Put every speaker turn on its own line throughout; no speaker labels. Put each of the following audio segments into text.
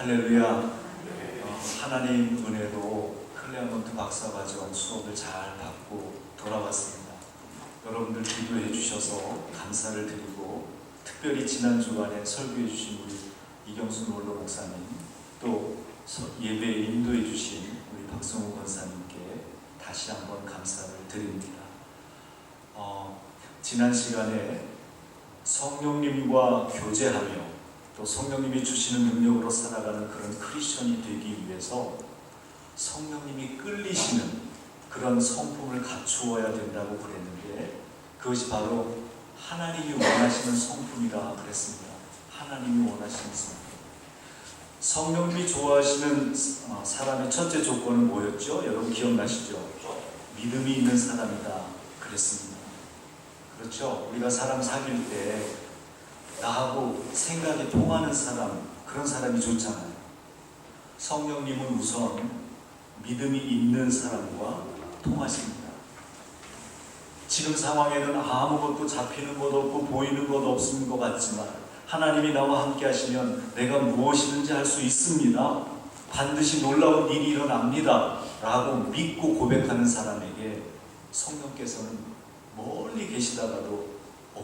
할렐루야. 하나님 은혜로 클레어먼트 박사과정 수업을 잘 받고 돌아왔습니다. 여러분들 기도해 주셔서 감사를 드리고, 특별히 지난 주간에 설교해 주신 우리 이경순 원로 목사님, 또 예배에 인도해 주신 우리 박성우 권사님께 다시 한번 감사를 드립니다. 지난 시간에 성령님과 교제하며 또 성령님이 주시는 능력으로 살아가는 그런 크리스천이 되기 위해서 성령님이 끌리시는 그런 성품을 갖추어야 된다고 그랬는데, 그것이 바로 하나님이 원하시는 성품이라 그랬습니다. 하나님이 원하시는 성품. 성령님이 좋아하시는 사람의 첫째 조건은 뭐였죠? 여러분 기억나시죠? 믿음이 있는 사람이다 그랬습니다. 그렇죠? 우리가 사람 사귈 때 나하고 생각이 통하는 사람, 그런 사람이 좋잖아요. 성령님은 우선 믿음이 있는 사람과 통하십니다. 지금 상황에는 아무것도 잡히는 것 없고 보이는 것 없는 것 같지만 하나님이 나와 함께 하시면 내가 무엇이든지 할 수 있습니다. 반드시 놀라운 일이 일어납니다. 라고 믿고 고백하는 사람에게 성령께서는 멀리 계시다가도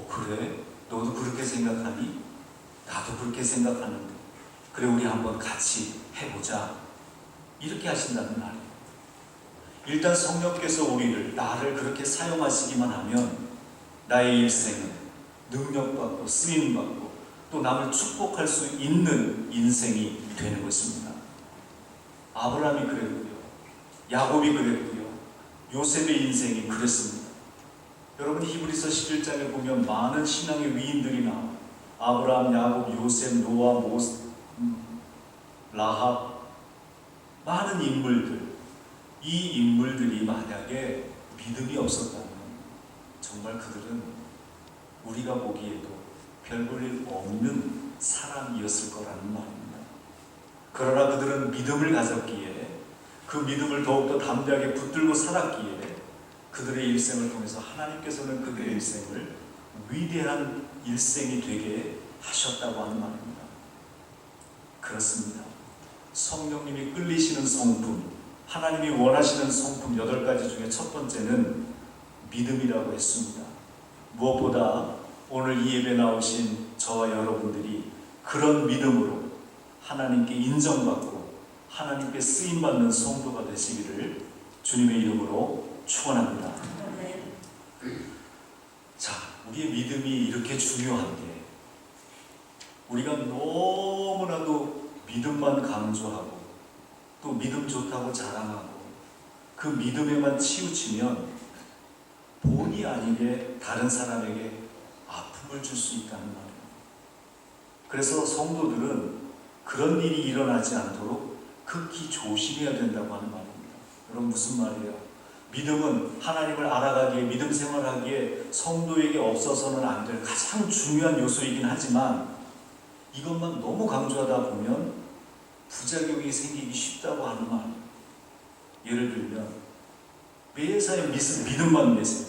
그래? 너도 그렇게 생각하니? 나도 그렇게 생각하는데 그래, 우리 한번 같이 해보자, 이렇게 하신다는 말이에요. 일단 성령께서 나를 그렇게 사용하시기만 하면 나의 일생은 능력받고 쓰임받고 또 남을 축복할 수 있는 인생이 되는 것입니다. 아브라함이 그랬고요, 야곱이 그랬고요, 요셉의 인생이 그랬습니다. 여러분 히브리서 11장에 보면 많은 신앙의 위인들이 나와요. 아브라함, 야곱, 요셉, 노아, 라합, 많은 인물들. 이 인물들이 만약에 믿음이 없었다면 정말 그들은 우리가 보기에도 별 볼 일 없는 사람이었을 거라는 말입니다. 그러나 그들은 믿음을 가졌기에, 그 믿음을 더욱더 담대하게 붙들고 살았기에 그들의 일생을 통해서 하나님께서는 그들의 일생을 위대한 일생이 되게 하셨다고 하는 말입니다. 그렇습니다. 성령님이 끌리시는 성품, 하나님이 원하시는 성품 8가지 중에 첫 번째는 믿음이라고 했습니다. 무엇보다 오늘 이 예배 나오신 저와 여러분들이 그런 믿음으로 하나님께 인정받고 하나님께 쓰임받는 성도가 되시기를 주님의 이름으로 축원합니다. 자, 우리의 믿음이 이렇게 중요한데 우리가 너무나도 믿음만 강조하고 또 믿음 좋다고 자랑하고 그 믿음에만 치우치면 본의 아니게 다른 사람에게 아픔을 줄 수 있다는 말이에요. 그래서 성도들은 그런 일이 일어나지 않도록 극히 조심해야 된다고 하는 말입니다. 여러분 무슨 말이에요? 믿음은 하나님을 알아가기에, 믿음 생활하기에 성도에게 없어서는 안 될 가장 중요한 요소이긴 하지만 이것만 너무 강조하다 보면 부작용이 생기기 쉽다고 하는 말이에요. 예를 들면 매사에 믿음만 내세요.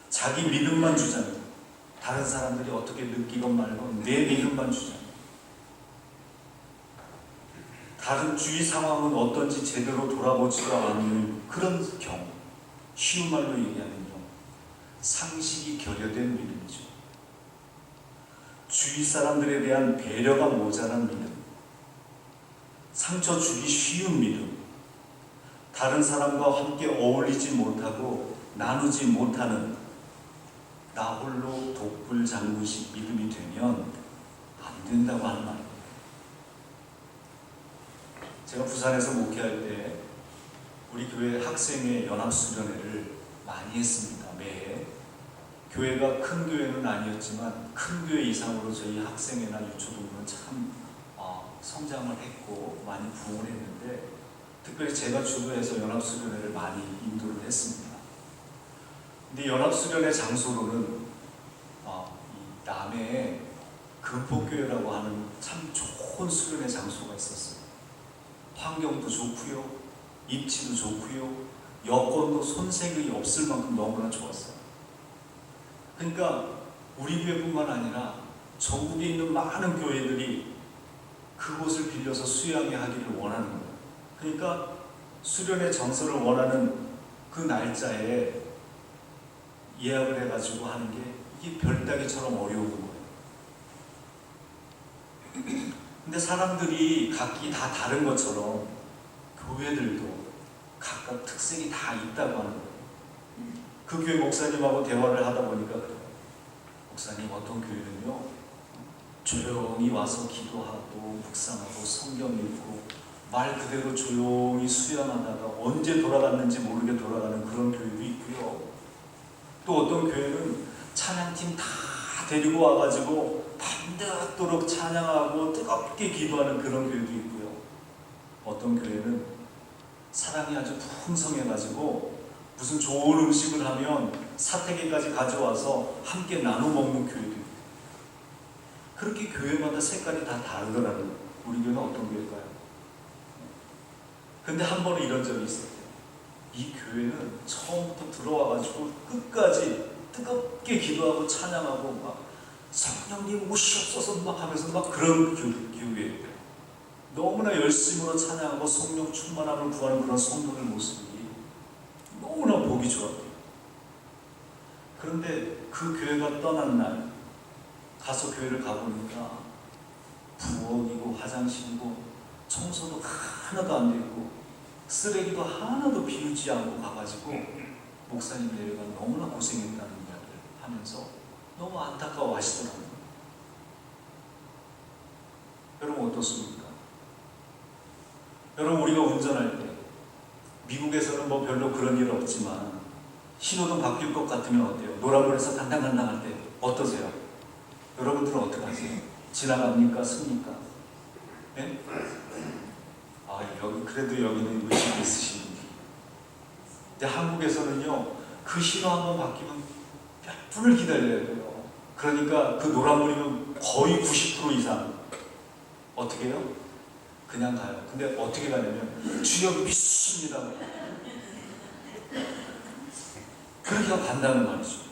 자기 믿음만 주잖아요. 다른 사람들이 어떻게 느끼건 말건 내 믿음만 주잖아요. 다른 주위 상황은 어떤지 제대로 돌아보지도 않는 그런 경우, 쉬운 말로 얘기하면 상식이 결여된 믿음이죠. 주위 사람들에 대한 배려가 모자란 믿음, 상처 주기 쉬운 믿음, 다른 사람과 함께 어울리지 못하고 나누지 못하는 나홀로 독불장군식 믿음이 되면 안 된다고 하는 말입니다. 제가 부산에서 목회할 때 우리 교회 학생회 연합수련회를 많이 했습니다. 매해. 교회가 큰 교회는 아니었지만 큰 교회 이상으로 저희 학생회나 유초동은 참 성장을 했고 많이 부흥을 했는데, 특별히 제가 주도해서 연합수련회를 많이 인도를 했습니다. 근데 연합수련회 장소로는 이 남해에 금폭교회라고 하는 참 좋은 수련회 장소가 있었어요. 환경도 좋고요, 입지도 좋고요, 여건도 손색이 없을 만큼 너무나 좋았어요. 그러니까 우리 교회뿐만 아니라 전국에 있는 많은 교회들이 그곳을 빌려서 수양회 하기를 원하는 거예요. 그러니까 수련의 정서를 원하는 그 날짜에 예약을 해가지고 하는 게 이게 별따기처럼 어려운 거예요. 근데 사람들이 각기 다 다른 것처럼 교회들도 각각 특색이 다 있다고 하는 거예요. 그 교회 목사님하고 대화를 하다 보니까 그래요. 목사님, 어떤 교회는요 조용히 와서 기도하고 묵상하고 성경 읽고 말 그대로 조용히 수양하다가 언제 돌아갔는지 모르게 돌아가는 그런 교회도 있고요. 또 어떤 교회는 찬양팀 다 데리고 와가지고 밤늦도록 찬양하고 뜨겁게 기도하는 그런 교회도 있고요. 어떤 교회는 사랑이 아주 풍성해가지고 무슨 좋은 음식을 하면 사태기까지 가져와서 함께 나눠 먹는 교회도 있고요. 그렇게 교회마다 색깔이 다 다르더라고요. 우리 교회는 어떤 교회일까요? 근데 한 번은 이런 적이 있었대요. 이 교회는 처음부터 들어와가지고 끝까지 뜨겁게 기도하고 찬양하고 막 성령님 오시옵소서 막 하면서 막 그런 교회예요. 너무나 열심으로 찬양하고 성령 충만함을 구하는 그런 성도들 모습이 너무나 보기 좋았대요. 그런데 그 교회가 떠난 날 가서 교회를 가보니까 부엌이고 화장실이고 청소도 하나도 안 되고 쓰레기도 하나도 비우지 않고 가가지고 목사님 내외가 너무나 고생했다는 이야기를 하면서 너무 안타까워 하시더라고요. 여러분 어떻습니까? 여러분 우리가 운전할 때 미국에서는 뭐 별로 그런 일 없지만 신호등 바뀔 것 같으면 어때요? 노란불에서 간당간당 할 때 어떠세요? 여러분들은 어떻게 하세요? 지나갑니까? 씁니까? 네? 아, 여기 그래도 여기는 의식이 있으신 분이. 근데 한국에서는요 그 신호 한번 바뀌면 몇 분을 기다려야 돼요. 그러니까 그 노란불이면 거의 90% 이상 어떻게 해요? 그냥 가요. 근데 어떻게 가냐면 주여 믿습니다. 그렇게 간다는 말이죠.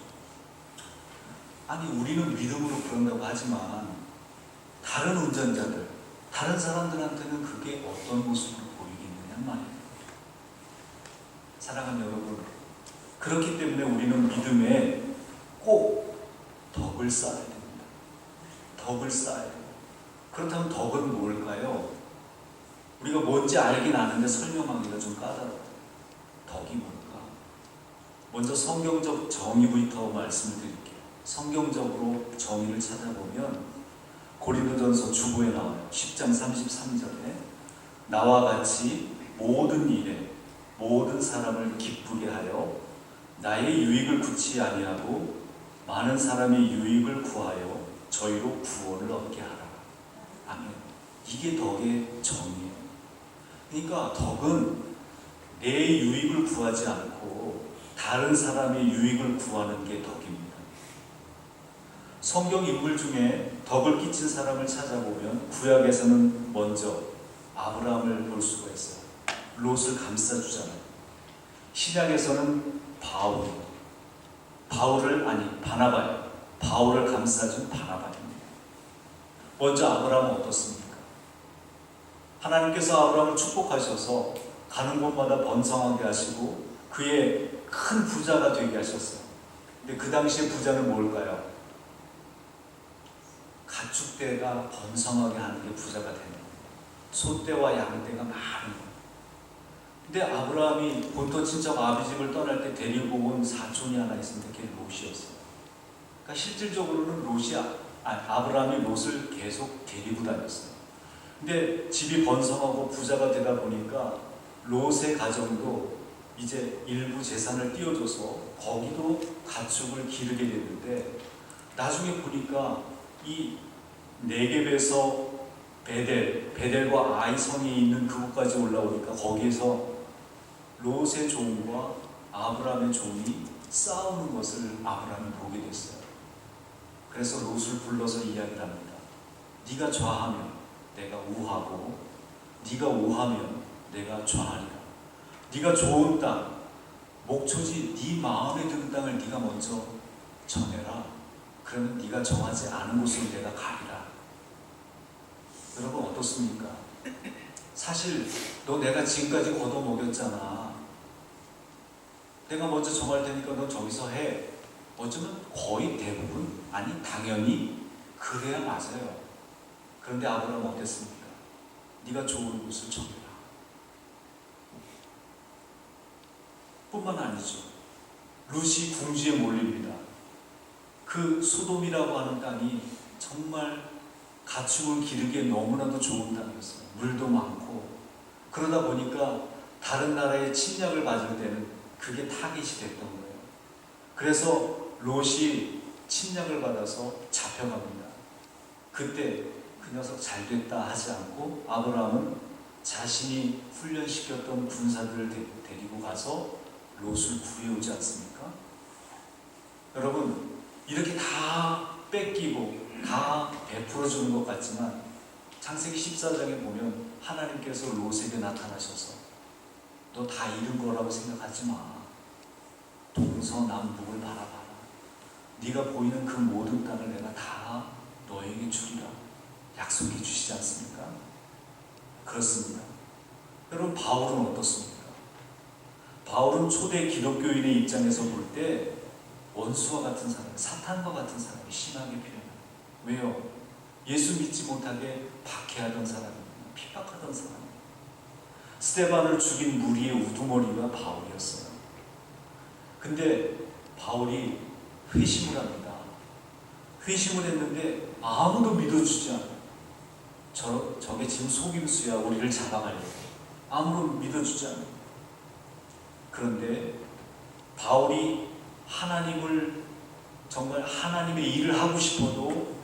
아니 우리는 믿음으로 그런다고 하지만 다른 운전자들, 다른 사람들한테는 그게 어떤 모습으로 보이겠느냐 말이에요. 사랑하는 여러분, 그렇기 때문에 우리는 믿음에 꼭 덕을 쌓아야 됩니다. 덕을 쌓아야 돼요. 그렇다면 덕은 뭘까요? 우리가 뭔지 알긴 아는데 설명하기가 좀 까다로워요. 덕이 뭘까? 먼저 성경적 정의부터 말씀을 드릴게요. 성경적으로 정의를 찾아보면 고린도전서 주보에 나와요. 10장 33절에 나와 같이 모든 일에 모든 사람을 기쁘게 하여 나의 유익을 구치 아니하고 많은 사람의 유익을 구하여 저희로 구원을 얻게 하라. 아멘. 이게 덕의 정의예요. 그러니까 덕은 내 유익을 구하지 않고 다른 사람의 유익을 구하는 게 덕입니다. 성경 인물 중에 덕을 끼친 사람을 찾아보면 구약에서는 먼저 아브라함을 볼 수가 있어요. 롯을 감싸주잖아요. 신약에서는 바울을 감싸준 바나바입니다. 먼저 아브라함은 어떻습니까? 하나님께서 아브라함을 축복하셔서 가는 곳마다 번성하게 하시고 그의 큰 부자가 되게 하셨어요. 근데 그 당시의 부자는 뭘까요? 가축대가 번성하게 하는 게 부자가 되는 거예요. 소떼와 양떼가 많은 거예요. 근데 아브라함이 본토 친척 아비집을 떠날 때 데리고 온 사촌이 하나 있었는데 그게 롯이었어요. 그러니까 실질적으로는 아브라함이 롯을 계속 데리고 다녔어요. 근데 집이 번성하고 부자가 되다 보니까 롯의 가정도 이제 일부 재산을 띄워줘서 거기도 가축을 기르게 됐는데 나중에 보니까 이 네겝에서 베델과 아이 성이 있는 그곳까지 올라오니까 거기에서 롯의 종과 아브라함의 종이 싸우는 것을 아브라함이 보게 됐어요. 그래서 롯을 불러서 이야기를 합니다. 네가 좌하면 내가 우하고 네가 우하면 내가 좌하리라. 네가 좋은 땅, 목초지 네 마음에 드는 땅을 네가 먼저 정해라. 그러면 네가 정하지 않은 곳으로 내가 가리라. 여러분 어떻습니까? 사실 너 내가 지금까지 걷어먹였잖아. 내가 먼저 정할 테니까 너 저기서 해. 어쩌면 거의 대부분, 아니 당연히 그래야 맞아요. 그런데 아브라함은 어땠습니까? 네가 좋은 곳을 정해라. 뿐만 아니죠. 룻이 궁지에 몰립니다. 그 소돔이라고 하는 땅이 정말 가축을 기르기에 너무나도 좋은 땅이었어요. 물도 많고. 그러다 보니까 다른 나라의 침략을 받을 때는 그게 타깃이 됐던 거예요. 그래서 롯이 침략을 받아서 잡혀갑니다. 그때 그 녀석 잘 됐다 하지 않고 아브라함은 자신이 훈련시켰던 군사들을 데리고 가서 롯을 구해오지 않습니까? 여러분, 이렇게 다 뺏기고 다 베풀어주는 것 같지만 창세기 14장에 보면 하나님께서 롯에게 나타나셔서 너 다 잃은 거라고 생각하지 마. 동서남북을 바라봐라. 네가 보이는 그 모든 땅을 내가 다 너에게 주리라 약속해 주시지 않습니까? 그렇습니다. 여러분, 바울은 어떻습니까? 바울은 초대 기독교인의 입장에서 볼 때 원수와 같은 사람, 사탄과 같은 사람이 심하게 표현합니다. 왜요? 예수 믿지 못하게 박해하던 사람입니다. 핍박하던 사람입니다. 스데반을 죽인 무리의 우두머리가 바울이었어요. 근데 바울이 회심을 합니다. 회심을 했는데 아무도 믿어주지 않아요. 저게 지금 속임수야, 우리를 잡아가려고. 아무도 믿어주지 않아요. 그런데 바울이 하나님을 정말 하나님의 일을 하고 싶어도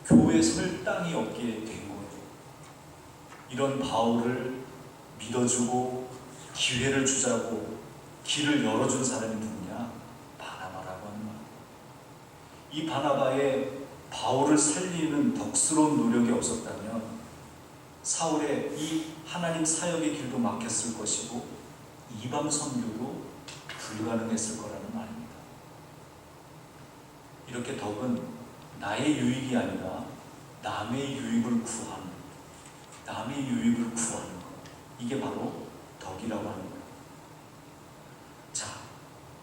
교회에 설 땅이 없게 된 거예요. 이런 바울을 믿어주고 기회를 주자고 길을 열어준 사람이 누구냐? 바나바라고 하는 말. 이 바나바의 바울을 살리는 덕스러운 노력이 없었다면 사울의 이 하나님 사역의 길도 막혔을 것이고 이방 선교도 불가능했을 거라는 말입니다. 이렇게 덕은 나의 유익이 아니라 남의 유익을 구하는, 남의 유익을 구하는 것, 이게 바로 덕이라고 하는 거예요. 자,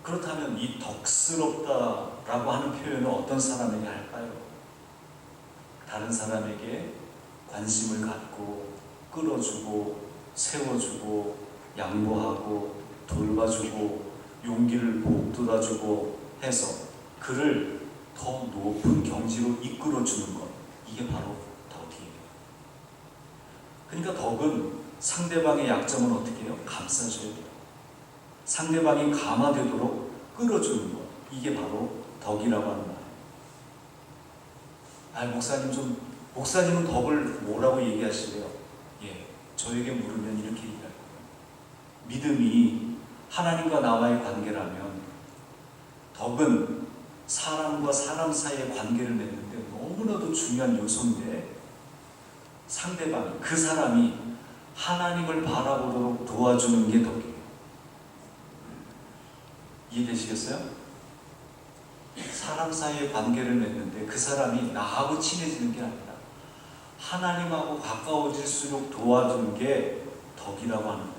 그렇다면 이 덕스럽다라고 하는 표현은 어떤 사람에게 할까요? 다른 사람에게 관심을 갖고 끌어주고 세워주고 양보하고 돌봐주고 용기를 북돋아주고 해서 그를 더 높은 경지로 이끌어주는 것, 이게 바로 덕이에요. 그러니까 덕은 상대방의 약점을 어떻게 해요? 감싸줘야 돼요. 상대방이 감화되도록 끌어주는 것, 이게 바로 덕이라고 하는 말이에요. 목사님은 덕을 뭐라고 얘기하시래요? 예, 저에게 물으면 이렇게 얘기할 거예요. 믿음이 하나님과 나와의 관계라면 덕은 사람과 사람 사이의 관계를 맺는데 너무나도 중요한 요소인데 상대방이, 그 사람이 하나님을 바라보도록 도와주는 게 덕이에요. 이해되시겠어요? 사람 사이의 관계를 맺는데 그 사람이 나하고 친해지는 게 아니라 하나님하고 가까워질수록 도와주는 게 덕이라고 하는 거예요.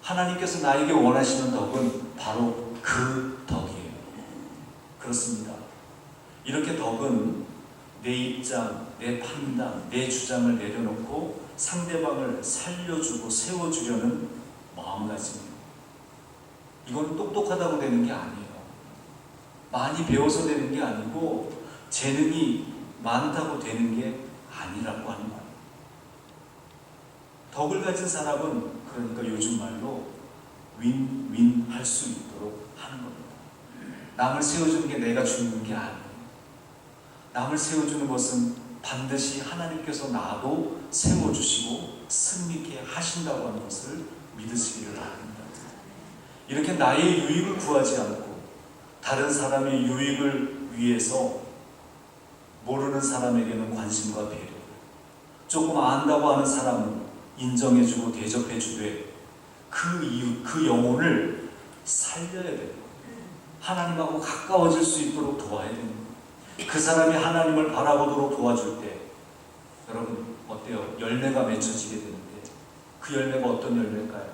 하나님께서 나에게 원하시는 덕은 바로 그 덕이에요. 그렇습니다. 이렇게 덕은 내 입장, 내 판단, 내 주장을 내려놓고 상대방을 살려주고 세워주려는 마음가짐이에요. 이건 똑똑하다고 되는 게 아니에요. 많이 배워서 되는 게 아니고 재능이 많다고 되는 게 아니라고 하는 거예요. 덕을 가진 사람은 그러니까 요즘 말로 윈윈 할 수 있도록 하는 겁니다. 남을 세워주는 게 내가 주는 게 아니에요. 남을 세워주는 것은 반드시 하나님께서 나도 세워주시고 승리케 하신다고 하는 것을 믿으시기를 바랍니다. 이렇게 나의 유익을 구하지 않고 다른 사람의 유익을 위해서 모르는 사람에게는 관심과 배려를, 조금 안다고 하는 사람은 인정해주고 대접해주되 그 이유, 그 영혼을 살려야 되는 거예요. 하나님하고 가까워질 수 있도록 도와야 되는 거예요. 그 사람이 하나님을 바라보도록 도와줄 때 여러분 어때요? 열매가 맺혀지게 되는데 그 열매가 어떤 열매일까요?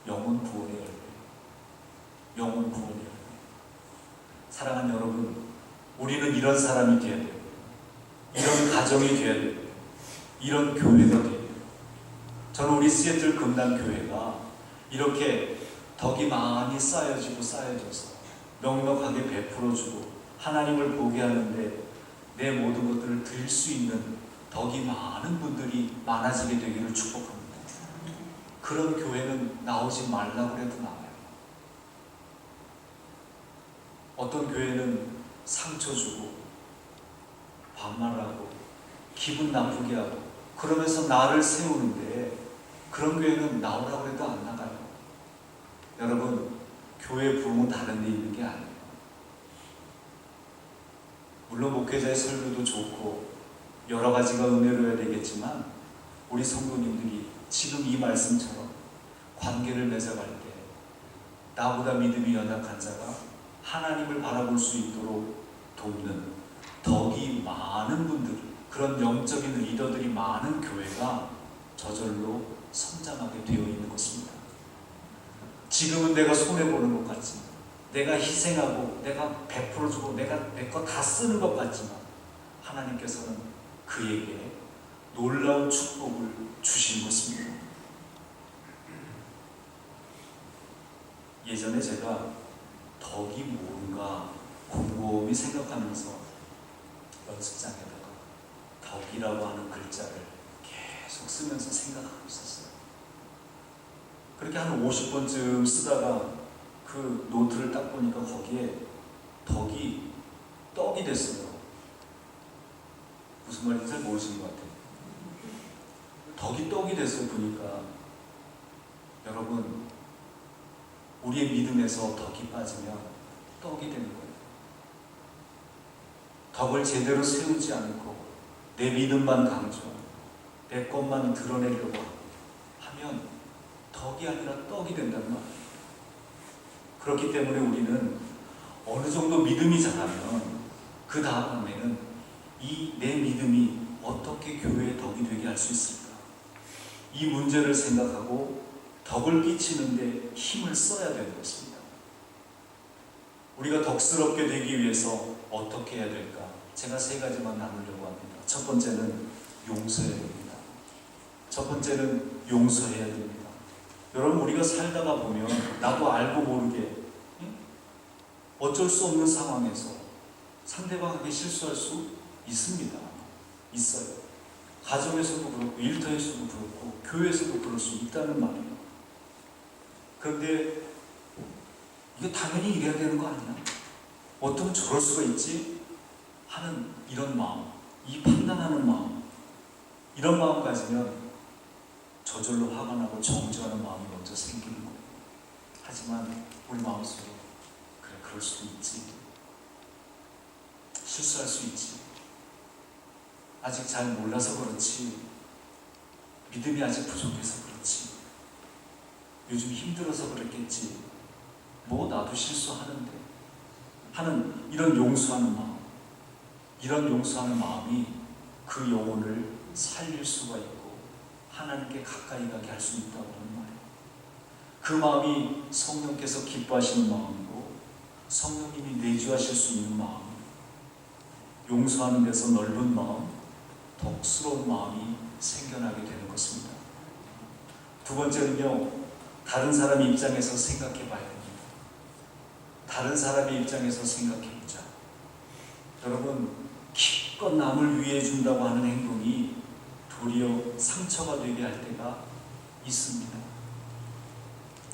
영혼 구원의 열매. 영혼 구원의 열매. 사랑하는 여러분, 우리는 이런 사람이 되어야 돼요. 이런 가정이 되어야 돼요. 이런 교회가 돼야 돼요. 저는 우리 시애틀 금단교회가 이렇게 덕이 많이 쌓여져서 넉넉하게 베풀어주고 하나님을 보게 하는데 내 모든 것들을 드릴 수 있는 덕이 많은 분들이 많아지게 되기를 축복합니다. 그런 교회는 나오지 말라고 해도 나와요. 어떤 교회는 상처 주고 반말하고 기분 나쁘게 하고 그러면서 나를 세우는데 그런 교회는 나오라고 해도 안 나가요. 여러분, 교회 부흥은 다른 데 있는 게 아니에요. 물론 목회자의 설교도 좋고 여러 가지가 은혜로야 되겠지만 우리 성도님들이 지금 이 말씀처럼 관계를 맺어갈 때 나보다 믿음이 연약한 자가 하나님을 바라볼 수 있도록 돕는 덕이 많은 분들, 그런 영적인 리더들이 많은 교회가 저절로 성장하게 되어 있는 것입니다. 지금은 내가 손해보는 것 같지만, 내가 희생하고 내가 베풀어주고 내가 내 거 다 쓰는 것 같지만 하나님께서는 그에게 놀라운 축복을 주신 것입니다. 예전에 제가 덕이 뭔가 곰곰이 생각하면서 연습장에다가 덕이라고 하는 글자를 계속 쓰면서 생각하고 있었어요. 그렇게 한 50번쯤 쓰다가 그 노트를 딱 보니까 거기에 덕이 떡이 됐어요. 무슨 말인지 잘 모르시는 것 같아요. 덕이 떡이 됐어요. 보니까 여러분, 우리의 믿음에서 덕이 빠지면 떡이 되는 거예요. 덕을 제대로 세우지 않고 내 믿음만 강조하고 내 것만 드러내려고 하면 덕이 아니라 떡이 된다는 말이에요. 그렇기 때문에 우리는 어느 정도 믿음이 자라면 그 다음에는 이 내 믿음이 어떻게 교회의 덕이 되게 할 수 있을까? 이 문제를 생각하고 덕을 끼치는데 힘을 써야 되는 것입니다. 우리가 덕스럽게 되기 위해서 어떻게 해야 될까? 제가 3가지만 나누려고 합니다. 첫 번째는 용서해야 됩니다. 첫 번째는 용서해야 됩니다. 여러분, 우리가 살다가 보면 나도 알고 모르게 어쩔 수 없는 상황에서 상대방에게 실수할 수 있습니다. 있어요. 가정에서도 그렇고 일터에서도 그렇고 교회에서도 그럴 수 있다는 말이에요. 그런데 이거 당연히 이래야 되는 거 아니야? 어떻게 저럴 수가 있지? 하는 이런 마음, 이 판단하는 마음, 이런 마음 가지면 저절로 화가 나고 정죄하는 마음이 먼저 생기는 거예요. 하지만 우리 마음속에 그래, 그럴 수도 있지. 실수할 수 있지. 아직 잘 몰라서 그렇지. 믿음이 아직 부족해서 그렇지. 요즘 힘들어서 그랬겠지. 뭐 나도 실수하는데. 하는 이런 용서하는 마음. 이런 용서하는 마음이 그 영혼을 살릴 수가 있고 하나님께 가까이 가게 할 수 있다고 하는 말이에요. 그 마음이 성령께서 기뻐하시는 마음이고 성령님이 내주하실 수 있는 마음, 용서하는 데서 넓은 마음, 덕스러운 마음이 생겨나게 되는 것입니다. 두 번째는요, 다른 사람의 입장에서 생각해 봐야 됩니다. 다른 사람의 입장에서 생각해 보자. 여러분, 기껏 남을 위해 준다고 하는 행동이 도리어 상처가 되게 할 때가 있습니다.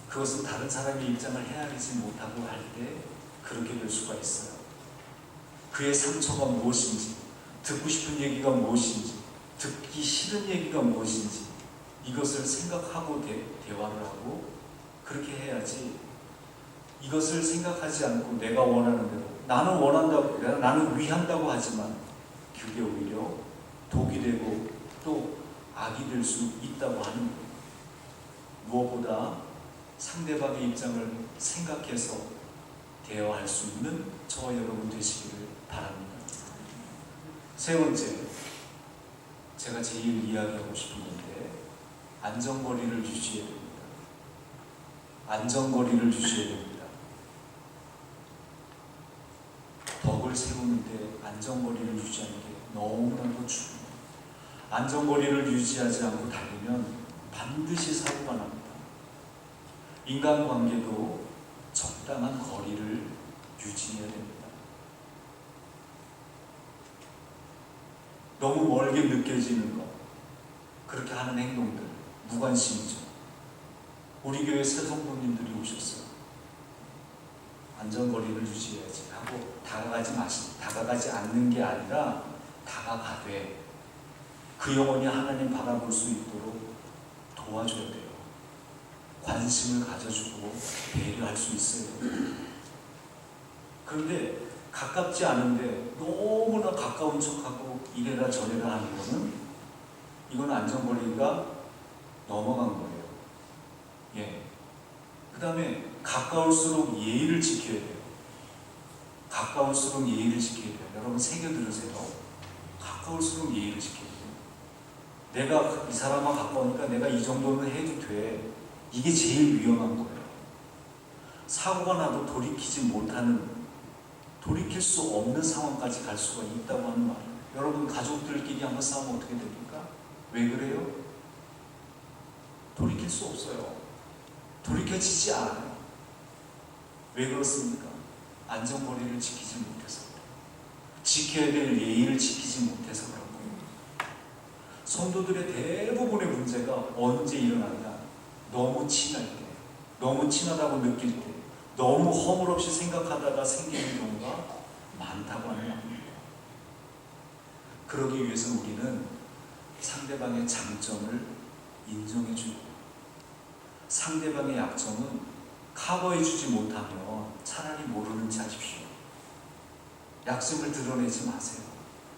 그것은 다른 사람의 입장을 헤아리지 못하고 할 때 그렇게 될 수가 있어요. 그의 상처가 무엇인지, 듣고 싶은 얘기가 무엇인지, 듣기 싫은 얘기가 무엇인지 이것을 생각하고 대화를 하고 그렇게 해야지, 이것을 생각하지 않고 내가 원하는 대로 나는 원한다고, 나는 위한다고 하지만 그게 오히려 독이 되고 또 악이 될 수 있다고 하는 거예요. 무엇보다 상대방의 입장을 생각해서 대화할 수 있는 저와 여러분 되시기를 바랍니다. 세 번째, 제가 제일 이야기하고 싶은 건데, 안전거리를 유지해야 됩니다. 안전거리를 유지해야 됩니다. 덕을 세우는데 안전거리를 유지하는 게 너무나도 중요해요. 안전거리를 유지하지 않고 달리면 반드시 사고가 납니다. 인간관계도 적당한 거리를 유지해야 됩니다. 너무 멀게 느껴지는 것, 그렇게 하는 행동들, 무관심이죠. 우리 교회 새 성도님들이 오셨어요. 안전거리를 유지해야지 하고 다가가지 않는 게 아니라 다가가되 그 영혼이 하나님 바라볼 수 있도록 도와줘야 돼요. 관심을 가져주고 배려할 수 있어야 돼요. 그런데 가깝지 않은데 너무나 가까운 척하고 이래라 저래라 하는 거는, 이건 안전거리가 넘어간 거예요. 예. 그 다음에 가까울수록 예의를 지켜야 돼요. 가까울수록 예의를 지켜야 돼요. 여러분 새겨 들으세요. 가까울수록 예의를 지켜야 돼요. 내가 이 사람과 가까우니까 내가 이 정도는 해도 돼. 이게 제일 위험한 거예요. 사고가 나도 돌이킬 수 없는 상황까지 갈 수가 있다고 하는 말이에요. 여러분 가족들끼리 한번 싸우면 어떻게 됩니까? 왜 그래요? 돌이킬 수 없어요. 돌이켜지지 않아요. 왜 그렇습니까? 안전거리를 지키지 못해서 그래요. 지켜야 될 예의를 지키지 못해서 그런 거예요. 성도들의 대부분의 문제가 언제 일어나냐? 너무 친할 때, 너무 친하다고 느낄 때, 너무 허물없이 생각하다가 생기는 경우가 많다고 하는 말입니다. 그러기 위해서 우리는 상대방의 장점을 인정해주고, 상대방의 약점은 커버해주지 못하면 차라리 모르는 체 하십시오. 약점을 드러내지 마세요.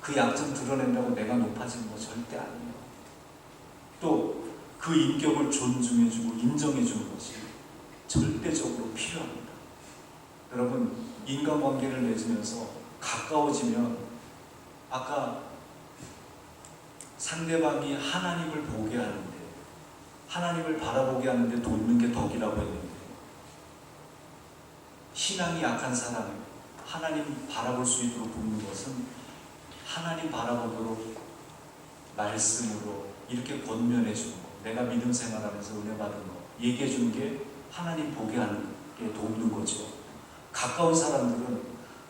그 약점 드러낸다고 내가 높아지는 거 절대 아니에요. 또 그 인격을 존중해주고 인정해주는 것이 절대적으로 필요합니다. 여러분 인간관계를 맺으면서 가까워지면, 아까 상대방이 하나님을 보게 하는데, 하나님을 바라보게 하는데 돕는 게 덕이라고 했는데, 신앙이 약한 사람이 하나님 바라볼 수 있도록 돕는 것은 하나님 바라보도록 말씀으로 이렇게 권면해 주는 거, 내가 믿음 생활하면서 은혜 받은 거 얘기해 주는 게 하나님 보게 하는 게 돕는 거죠. 가까운 사람들은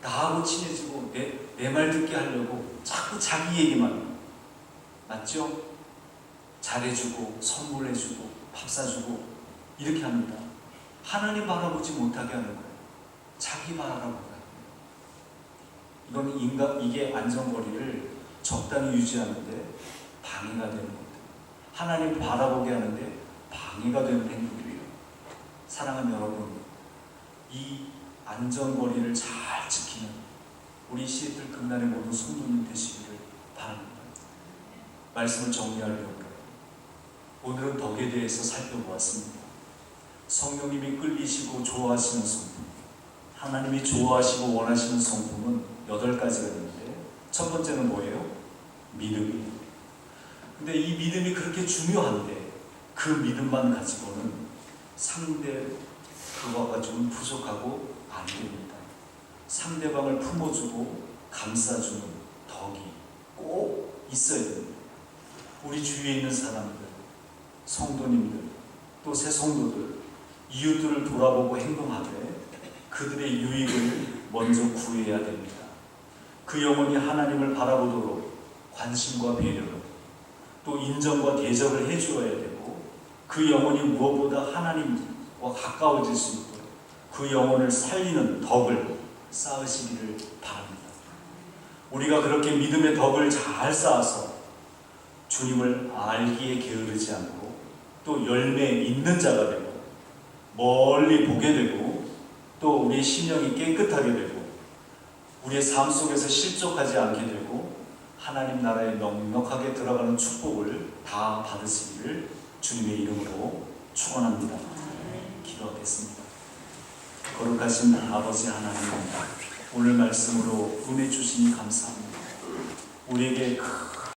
나하고 친해지고 내 말 듣게 하려고 자꾸 자기 얘기만, 맞죠? 잘해주고 선물해주고 밥 사주고 이렇게 합니다. 하나님 바라보지 못하게 하는 거예요. 자기 바라보고. 이게 안전거리를 적당히 유지하는데 방해가 되는 것들, 하나님 바라보게 하는데 방해가 되는 행동들이에요. 사랑하는 여러분, 이 안전거리를 잘 지키는 우리 시애틀 금난의 모든 성도님 되시기를 바랍니다. 말씀을 정리하려고 오늘은 덕에 대해서 살펴보았습니다. 성령님이 끌리시고 좋아하시는 성품, 하나님이 좋아하시고 원하시는 성품은 8가지가 있는데, 첫 번째는 뭐예요? 믿음이에요. 근데 이 믿음이 그렇게 중요한데 그 믿음만 가지고는 상대 그거 가지고는 부족하고 안 됩니다. 상대방을 품어주고 감싸주는 덕이 꼭 있어야 됩니다. 우리 주위에 있는 사람들, 성도님들, 또 새 성도들, 이웃들을 돌아보고 행동하되 그들의 유익을 먼저 구해야 됩니다. 그 영혼이 하나님을 바라보도록 관심과 배려로, 또 인정과 대접을 해주어야 되고, 그 영혼이 무엇보다 하나님과 가까워질 수 있도록 그 영혼을 살리는 덕을 쌓으시기를 바랍니다. 우리가 그렇게 믿음의 덕을 잘 쌓아서 주님을 알기에 게으르지 않고 또 열매 있는 자가 되고 멀리 보게 되고, 또 우리의 심령이 깨끗하게 되고 우리의 삶 속에서 실족하지 않게 되고 하나님 나라에 넉넉하게 들어가는 축복을 다 받으시기를 주님의 이름으로 축원합니다. 기도하겠습니다. 거룩하신 아버지 하나님, 오늘 말씀으로 은혜 주시니 감사합니다. 우리에게 큰